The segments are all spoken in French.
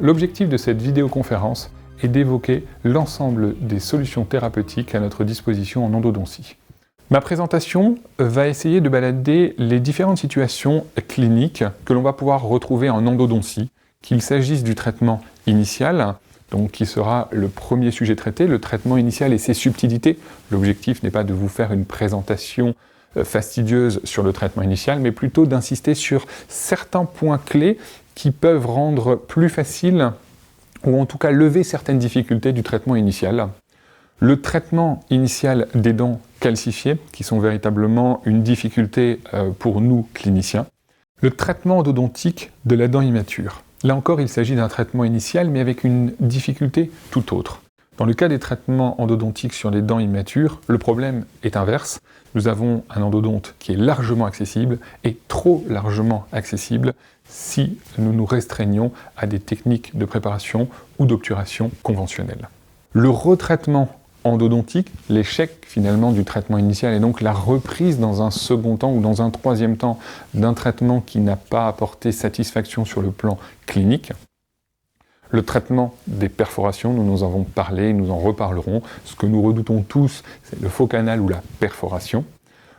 L'objectif de cette vidéoconférence est d'évoquer l'ensemble des solutions thérapeutiques à notre disposition en endodontie. Ma présentation va essayer de balader les différentes situations cliniques que l'on va pouvoir retrouver en endodontie, qu'il s'agisse du traitement initial, donc qui sera le premier sujet traité, le traitement initial et ses subtilités. L'objectif n'est pas de vous faire une présentation fastidieuse sur le traitement initial, mais plutôt d'insister sur certains points clés qui peuvent rendre plus facile, ou en tout cas lever certaines difficultés du traitement initial. Le traitement initial des dents calcifiées, qui sont véritablement une difficulté pour nous cliniciens. Le traitement endodontique de la dent immature. Là encore, il s'agit d'un traitement initial, mais avec une difficulté tout autre. Dans le cas des traitements endodontiques sur les dents immatures, le problème est inverse. Nous avons un endodonte qui est largement accessible et trop largement accessible si nous nous restreignons à des techniques de préparation ou d'obturation conventionnelles. Le retraitement endodontique, l'échec finalement du traitement initial et donc la reprise dans un second temps ou dans un troisième temps d'un traitement qui n'a pas apporté satisfaction sur le plan clinique. Le traitement des perforations, nous en avons parlé, nous en reparlerons. Ce que nous redoutons tous, c'est le faux canal ou la perforation.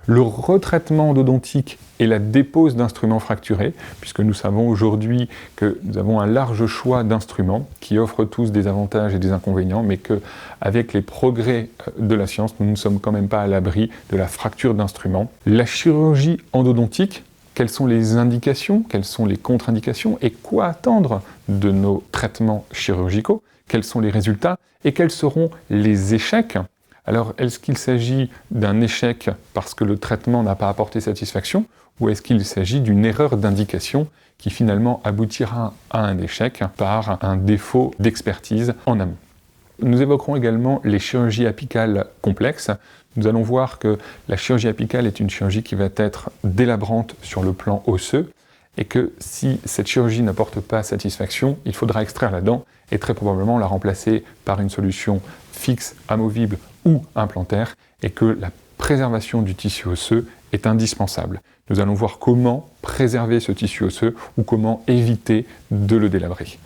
Le retraitement endodontique et la dépose d'instruments fracturés, puisque nous savons aujourd'hui que nous avons un large choix d'instruments qui offrent tous des avantages et des inconvénients, mais qu'avec les progrès de la science, nous ne sommes quand même pas à l'abri de la fracture d'instruments. La chirurgie endodontique, quelles sont les indications, quelles sont les contre-indications et quoi attendre de nos traitements chirurgicaux, quels sont les résultats et quels seront les échecs. Alors, est-ce qu'il s'agit d'un échec parce que le traitement n'a pas apporté satisfaction ou est-ce qu'il s'agit d'une erreur d'indication qui finalement aboutira à un échec par un défaut d'expertise en amont? Nous évoquerons également les chirurgies apicales complexes. Nous allons voir que la chirurgie apicale est une chirurgie qui va être délabrante sur le plan osseux et que si cette chirurgie n'apporte pas satisfaction, il faudra extraire la dent et très probablement la remplacer par une solution fixe, amovible ou implantaire et que la préservation du tissu osseux est indispensable. Nous allons voir comment préserver ce tissu osseux ou comment éviter de le délabrer.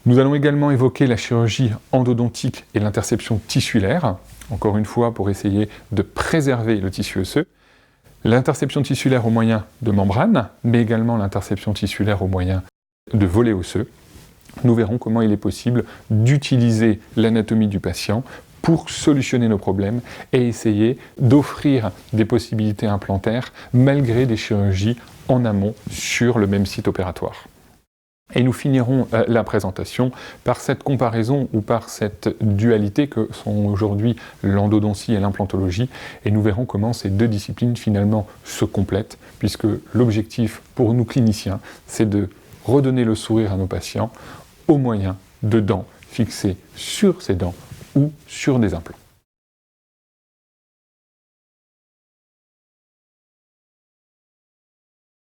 Nous allons également évoquer la chirurgie endodontique et l'interception tissulaire, encore une fois pour essayer de préserver le tissu osseux. L'interception tissulaire au moyen de membranes, mais également l'interception tissulaire au moyen de volets osseux. Nous verrons comment il est possible d'utiliser l'anatomie du patient pour solutionner nos problèmes et essayer d'offrir des possibilités implantaires malgré des chirurgies en amont sur le même site opératoire. Et nous finirons la présentation par cette comparaison ou par cette dualité que sont aujourd'hui l'endodontie et l'implantologie et nous verrons comment ces deux disciplines finalement se complètent puisque l'objectif pour nous cliniciens c'est de redonner le sourire à nos patients au moyen de dents fixées sur ces dents ou sur des implants.